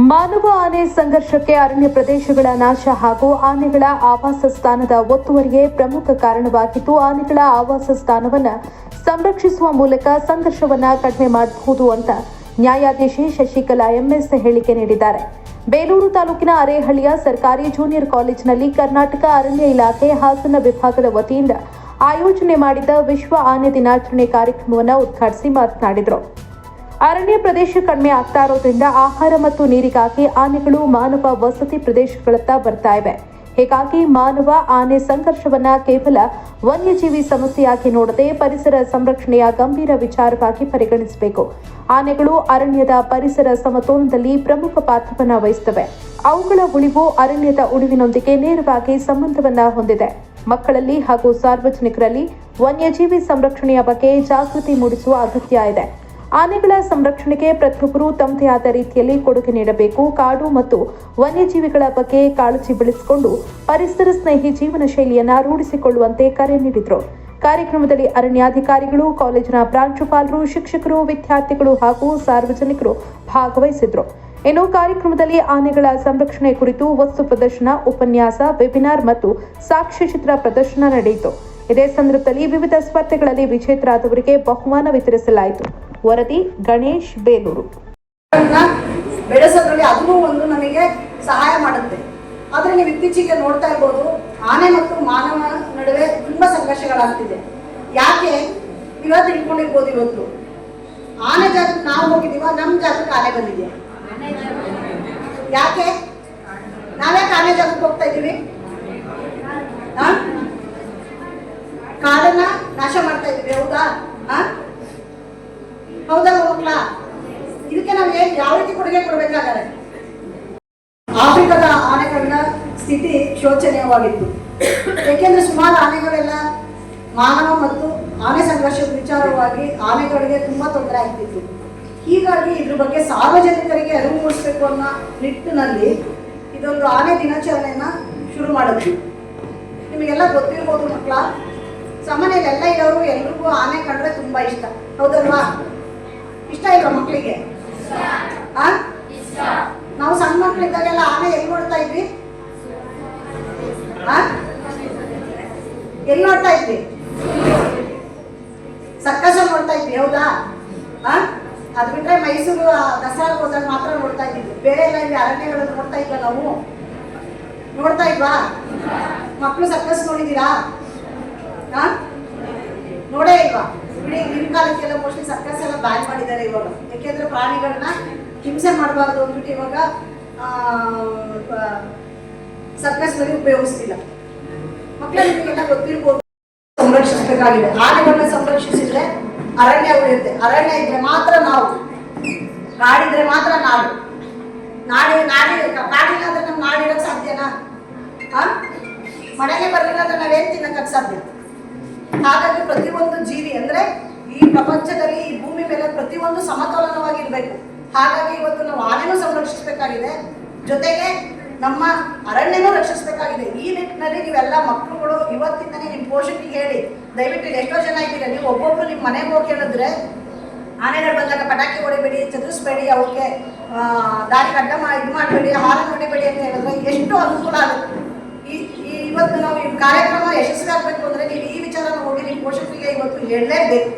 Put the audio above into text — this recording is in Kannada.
ಮಾನವ ಆನೆ ಸಂಘರ್ಷಕ್ಕೆ ಅರಣ್ಯ ಪ್ರದೇಶಗಳ ನಾಶ ಹಾಗೂ ಆನೆಗಳ ಆವಾಸ ಸ್ಥಾನದ ಒತ್ತುವರಿಯೇ ಪ್ರಮುಖ ಕಾರಣವಾಗಿದ್ದು, ಆನೆಗಳ ಆವಾಸ ಸ್ಥಾನವನ್ನು ಸಂರಕ್ಷಿಸುವ ಮೂಲಕ ಸಂಘರ್ಷವನ್ನು ಕಡಿಮೆ ಮಾಡಬಹುದು ಅಂತ ನ್ಯಾಯಾಧೀಶೆ ಶಶಿಕಲಾ ಎಂಎಸ್ ಹೇಳಿಕೆ ನೀಡಿದ್ದಾರೆ. ಬೇಲೂರು ತಾಲೂಕಿನ ಅರೇಹಳ್ಳಿಯ ಸರ್ಕಾರಿ ಜೂನಿಯರ್ ಕಾಲೇಜಿನಲ್ಲಿ ಕರ್ನಾಟಕ ಅರಣ್ಯ ಇಲಾಖೆ ಹಾಸನ ವಿಭಾಗದ ವತಿಯಿಂದ ಆಯೋಜನೆ ಮಾಡಿದ ವಿಶ್ವ ಆನೆ ದಿನಾಚರಣೆ ಕಾರ್ಯಕ್ರಮವನ್ನು ಉದ್ಘಾಟಿಸಿ ಮಾತನಾಡಿದರು. ಅರಣ್ಯ ಪ್ರದೇಶ ಕಡಿಮೆ ಆಗ್ತಾ ಇರೋದ್ರಿಂದ ಆಹಾರ ಮತ್ತು ನೀರಿಗಾಗಿ ಆನೆಗಳು ಮಾನವ ವಸತಿ ಪ್ರದೇಶಗಳತ್ತ ಬರ್ತಾ ಇವೆ. ಹೀಗಾಗಿ ಮಾನವ ಆನೆ ಸಂಘರ್ಷವನ್ನ ಕೇವಲ ವನ್ಯಜೀವಿ ಸಮಸ್ಯೆಯಾಗಿ ನೋಡದೆ ಪರಿಸರ ಸಂರಕ್ಷಣೆಯ ಗಂಭೀರ ವಿಚಾರವಾಗಿ ಪರಿಗಣಿಸಬೇಕು. ಆನೆಗಳು ಅರಣ್ಯದ ಪರಿಸರ ಸಮತೋಲನದಲ್ಲಿ ಪ್ರಮುಖ ಪಾತ್ರವನ್ನು ವಹಿಸುತ್ತವೆ. ಅವುಗಳ ಉಳಿವು ಅರಣ್ಯದ ಉಳಿವಿನೊಂದಿಗೆ ನೇರವಾಗಿ ಸಂಬಂಧವನ್ನ ಹೊಂದಿದೆ. ಮಕ್ಕಳಲ್ಲಿ ಹಾಗೂ ಸಾರ್ವಜನಿಕರಲ್ಲಿ ವನ್ಯಜೀವಿ ಸಂರಕ್ಷಣೆಯ ಬಗ್ಗೆ ಜಾಗೃತಿ ಮೂಡಿಸುವ ಅಗತ್ಯ ಇದೆ. ಆನೆಗಳ ಸಂರಕ್ಷಣೆಗೆ ಪ್ರತಿಯೊಬ್ಬರೂ ತಮ್ಮದೇ ಆದ ರೀತಿಯಲ್ಲಿ ಕೊಡುಗೆ ನೀಡಬೇಕು. ಕಾಡು ಮತ್ತು ವನ್ಯಜೀವಿಗಳ ಬಗ್ಗೆ ಕಾಳಜಿ ಬೆಳೆಸಿಕೊಂಡು ಪರಿಸರ ಸ್ನೇಹಿ ಜೀವನ ಶೈಲಿಯನ್ನು ರೂಢಿಸಿಕೊಳ್ಳುವಂತೆ ಕರೆ ನೀಡಿದರು. ಕಾರ್ಯಕ್ರಮದಲ್ಲಿ ಅರಣ್ಯಾಧಿಕಾರಿಗಳು, ಕಾಲೇಜಿನ ಪ್ರಾಂಶುಪಾಲರು, ಶಿಕ್ಷಕರು, ವಿದ್ಯಾರ್ಥಿಗಳು ಹಾಗೂ ಸಾರ್ವಜನಿಕರು ಭಾಗವಹಿಸಿದ್ರು. ಇನ್ನು ಕಾರ್ಯಕ್ರಮದಲ್ಲಿ ಆನೆಗಳ ಸಂರಕ್ಷಣೆ ಕುರಿತು ವಸ್ತು ಪ್ರದರ್ಶನ, ಉಪನ್ಯಾಸ, ವೆಬಿನಾರ್ ಮತ್ತು ಸಾಕ್ಷ್ಯಚಿತ್ರ ಪ್ರದರ್ಶನ ನಡೆಯಿತು. ಇದೇ ಸಂದರ್ಭದಲ್ಲಿ ವಿವಿಧ ಸ್ಪರ್ಧೆಗಳಲ್ಲಿ ವಿಜೇತರಾದವರಿಗೆ ಬಹುಮಾನ ವಿತರಿಸಲಾಯಿತು. ವರದಿ ಗಣೇಶ್, ಬೇಲೂರು. ಬೆಳೆಸೋದ್ರಲ್ಲಿ ಅದೂ ಒಂದು ನಮಗೆ ಸಹಾಯ ಮಾಡುತ್ತೆ. ಆದರೆ ನೀವು ಇತ್ತೀಚೆಗೆ ನೋಡ್ತಾ ಇರ್ಬೋದು, ಆನೆ ಮತ್ತು ಮಾನವ ನಡುವೆ ತುಂಬಾ ಸಂಘರ್ಷಗಳಾಗ್ತಿದೆ. ಯಾಕೆ ನೀವೇ ತಿಳ್ಕೊಂಡಿರ್ಬೋದು. ಇವತ್ತು ಆನೆ ಜಾಗಕ್ಕೆ ನಾವು ಹೋಗಿದ್ದೀವ, ನಮ್ಮ ಜಾಗಕ್ಕೆ ಆನೆ ಬಂದಿದೆಯಾ? ಯಾಕೆ ನಾವ್ಯಾಕೆ ಆನೆ ಜಾಗಕ್ಕೆ ಹೋಗ್ತಾ ಇದ್ದೀವಿ? ಕಾಡನ್ನ ನಾಶ ಮಾಡ್ತಾ ಇದೀವಿ, ಹೌದಾ? ಹೌದಾ ಮಕ್ಕಳ? ಇದಕ್ಕೆ ನಾವು ಯಾವ ರೀತಿ ಕೊಡುಗೆ ಕೊಡಬೇಕಾದರೆ? ಆಫ್ರಿಕಾದ ಆನೆಗಳ ಸ್ಥಿತಿ ಶೋಚನೀಯವಾಗಿತ್ತು. ಏಕೆಂದ್ರೆ ಸುಮಾರು ಆನೆಗಳೆಲ್ಲ ಮಾನವ ಮತ್ತು ಆನೆ ಸಂಘರ್ಷದ ವಿಚಾರವಾಗಿ ಆನೆಗಳಿಗೆ ತುಂಬಾ ತೊಂದರೆ ಆಗ್ತಿತ್ತು. ಹೀಗಾಗಿ ಇದ್ರ ಬಗ್ಗೆ ಸಾರ್ವಜನಿಕರಿಗೆ ಅರಿವು ಮೂಡಿಸಬೇಕು ಅನ್ನೋ ನಿಟ್ಟಿನಲ್ಲಿ ಇದೊಂದು ಆನೆ ದಿನಾಚರಣೆಯನ್ನ ಶುರು ಮಾಡಿದ್ವಿ. ನಿಮಗೆಲ್ಲ ಗೊತ್ತಿರ್ಬೋದು ಮಕ್ಕಳ, ಸಾಮಾನ್ಯದಲ್ಲಿ ಎಲ್ಲ ಇರೋರು ಎಲ್ರಿಗೂ ಆನೆ ಕಂಡ್ರೆ ತುಂಬಾ ಇಷ್ಟ, ಹೌದಲ್ವಾ? ಇಷ್ಟ ಇಲ್ವಾ ಮಕ್ಕಳಿಗೆ? ನಾವು ಸಣ್ಣ ಮಕ್ಕಳಿದ್ದಾಗೆಲ್ಲ ಆನೆ ಎಲ್ಲಿ ನೋಡ್ತಾ ಇದ್ವಿ? ಎಲ್ಲಿ ನೋಡ್ತಾ ಇದ್ವಿ? ಸರ್ಕಸ್ ನೋಡ್ತಾ ಇದ್ವಿ, ಹೌದಾ? ಅದು ಬಿಟ್ರೆ ಮೈಸೂರು ದಸರಾ ಹೋದಾಗ ಮಾತ್ರ ನೋಡ್ತಾ ಇದ್ವಿ. ಬೇರೆ ಎಲ್ಲ ಇಲ್ಲಿ ಅರಣ್ಯಗಳನ್ನು ನೋಡ್ತಾ ಇದ್ವಾ? ನಾವು ನೋಡ್ತಾ ಇದ್ವಾ? ಮಕ್ಕಳು ಸರ್ಕಸ್ ನೋಡಿದೀರಾ? ನೋಡೇ ಇಲ್ವಾ? ಬಿಡಿ, ನಿಮ್ಮ ಕಾಲಕ್ಕೆಲ್ಲ ಮೋಸ್ಟ್ಲಿ ಸರ್ಕಸ್ ಎಲ್ಲ ಬ್ಯಾನ್ ಮಾಡಿದ್ದಾರೆ ಇವಾಗ. ಯಾಕೆಂದ್ರೆ ಪ್ರಾಣಿಗಳನ್ನ ಹಿಂಸೆ ಮಾಡಬಾರ್ದು ಅಂದ್ಬಿಟ್ಟು ಇವಾಗ ಸರ್ಕಸ್ ನಲ್ಲಿ ಉಪಯೋಗಿಸ್ತಿಲ್ಲ. ಮಕ್ಕಳು ನಿಮಗೆಲ್ಲ ಗೊತ್ತಿರ್ಬೋದು, ಸಂರಕ್ಷಿಸಬೇಕಾಗಿದೆ. ಆನೆಗಳನ್ನ ಸಂರಕ್ಷಿಸಿದ್ರೆ ಅರಣ್ಯ ಉಳಿಯುತ್ತೆ. ಅರಣ್ಯ ಇದ್ರೆ ಮಾತ್ರ ನಾವು, ಕಾಡಿದ್ರೆ ಮಾತ್ರ ನಾಡು. ಕಾಡಿಲ್ಲ ಅಂದ್ರೆ ನಮ್ ನಾಡಿರಕ್ ಸಾಧ್ಯನಾ? ಮಳೆಗೆ ಬರಲಿಲ್ಲ ಅಂದ್ರೆ ನಾವೇನ್ ತಿನ್ನಕ್ ಸಾಧ್ಯ? ಹಾಗಾಗಿ ಪ್ರತಿಯೊಂದು ಜೀವಿ ಅಂದ್ರೆ ಈ ಪ್ರಪಂಚದಲ್ಲಿ, ಈ ಭೂಮಿ ಮೇಲೆ ಪ್ರತಿಯೊಂದು ಸಮತೋಲನವಾಗಿರ್ಬೇಕು. ಹಾಗಾಗಿ ಇವತ್ತು ನಾವು ಆನೆನೂ ಸಂರಕ್ಷಿಸಬೇಕಾಗಿದೆ, ಜೊತೆಗೆ ನಮ್ಮ ಅರಣ್ಯನೂ ರಕ್ಷಿಸಬೇಕಾಗಿದೆ. ಈ ನಿಟ್ಟಿನಲ್ಲಿ ನೀವೆಲ್ಲ ಮಕ್ಕಳುಗಳು ಇವತ್ತಿಂದನೇ ನಿಮ್ಮ ಪೋಷಕರಿಗೆ ಹೇಳಿ, ದಯವಿಟ್ಟು ಎಷ್ಟೋ ಜನ ಇದ್ದೀರಾ, ನೀವು ಒಬ್ಬೊಬ್ರು ನಿಮ್ಮ ಮನೆಗೆ ಹೋಗಿ ಹೇಳಿದ್ರೆ ಆನೆಗಳು ಬಂದಾಗ ಪಟಾಕಿ ಹೊಡಿಬೇಡಿ, ಚದುರಿಸ್ಬೇಡಿ, ಅವಕ್ಕೆ ದಾರಿ ಅಡ್ಡ ಇದು ಮಾಡಬೇಡಿ, ಹಾರನ್ನು ಹೊಡಿಬೇಡಿ ಅಂತ ಹೇಳಿದ್ರೆ ಎಷ್ಟು ಅನುಕೂಲ ಆಗುತ್ತೆ. ಇವತ್ತು ನಾವು ಈ ಕಾರ್ಯಕ್ರಮ ಯಶಸ್ವಿ ಆಗ್ಬೇಕು ಅಂದ್ರೆ ನೀವು ಈ ವಿಚಾರ ಹೋಗಿ ನಿಮ್ಮ ಪೋಷಕರಿಗೆ ಇವತ್ತು ಹೇಳಲೇಬೇಕು.